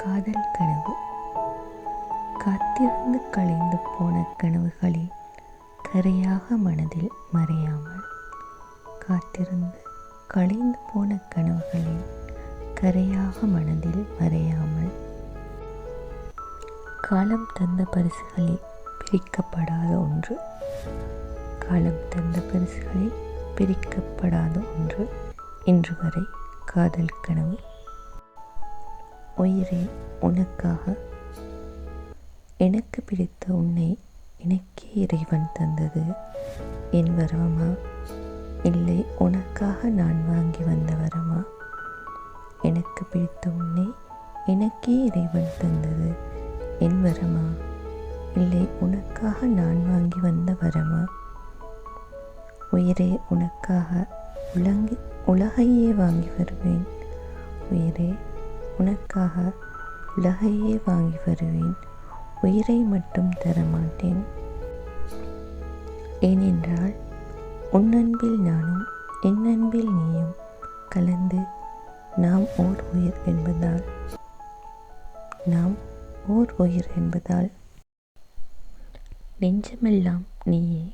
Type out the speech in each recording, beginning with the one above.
காதல் கனவு. காத்திருந்து கலைந்து போன கனவுகளில் கரையாக மனதில் மறையாமல், காத்திருந்து கலைந்து போன கனவுகளில் கரையாக மனதில் மறையாமல், காலம் தந்த பரிசுகளில் பிரிக்கப்படாத ஒன்று, காலம் தந்த பரிசுகளில் பிரிக்கப்படாத ஒன்று இன்று வரை காதல் கனவு. உயிரே, உனக்காக எனக்கு பிடித்த உன்னை எனக்கே இறைவன் தந்தது என் வரமா, இல்லை உனக்காக நான் வாங்கி வந்த வரமா? எனக்கு பிடித்த உன்னை எனக்கே இறைவன் தந்தது என் வரமா, இல்லை உனக்காக நான் வாங்கி வந்த வரமா? உயிரே, உனக்காக உலகையே வாங்கி வருவேன். உயிரே, உனக்காக உலகையே வாங்கி வருவேன். உயிரை மட்டும் தரமாட்டேன். ஏனென்றால் உன் அன்பில் நானும் என் அன்பில் நீயும் கலந்து நாம் ஓர் உயிர் என்பதால், நாம் ஓர் உயிர் என்பதால் நெஞ்சமெல்லாம் நீயே.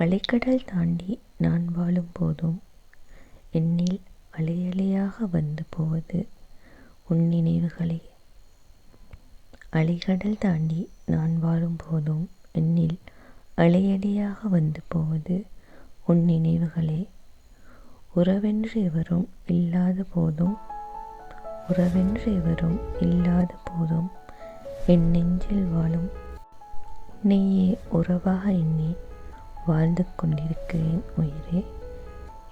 அலைக்கடல் தாண்டி நான் வாழும் போதும் என்னில் அலையலையாக வந்து போவது உன் நினைவுகளே. அலைக்கடல் தாண்டி நான் வாழும் போதும் என்னில் அலையலையாக வந்து போவது உன் நினைவுகளே. உறவென்று எவரும் இல்லாத போதும், உறவென்று எவரும் இல்லாத போதும் என் நெஞ்சில் வாழும் உன்னையே உறவாக எண்ணி வாழ்ந்து கொண்டிருக்கிறேன். உயிரே,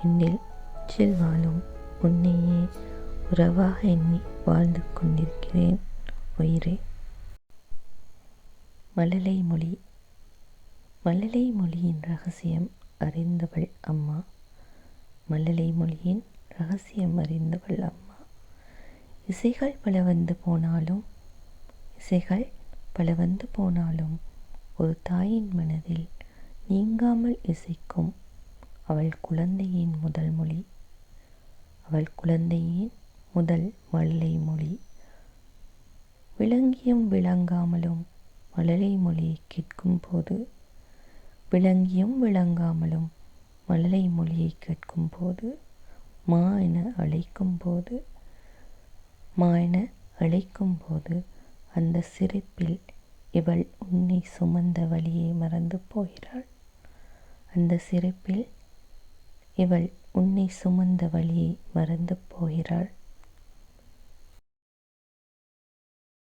என்னில் நெஞ்சில் வாழும் உன்னையே உறவாக எண்ணி வாழ்ந்து கொண்டிருக்கிறேன். உயிரே. மழலை மொழி. மழலை மொழியின் ரகசியம் அறிந்தவள் அம்மா. மழலை மொழியின் ரகசியம் அறிந்தவள் அம்மா. இசைகள் பல வந்து போனாலும், இசைகள் பல வந்து போனாலும் ஒரு தாயின் மனதில் நீங்காமல் இசைக்கும் அவள் குழந்தையின் முதல் மொழி, அவள் குழந்தையின் முதல் மழலை மொழி. விளங்கியும் விளங்காமலும் மழலை மொழியை கேட்கும் போது, விளங்கியும் விளங்காமலும் மழலை மொழியை கேட்கும் போது, மா என அழைக்கும் போது, மா என அழைக்கும் போது அந்த சிரிப்பில் இவள் உன்னை சுமந்த வழியை மறந்து போகிறாள். அந்த சிரிப்பில் இவள் உன்னை சுமந்த வழியை மறந்து போகிறாள்.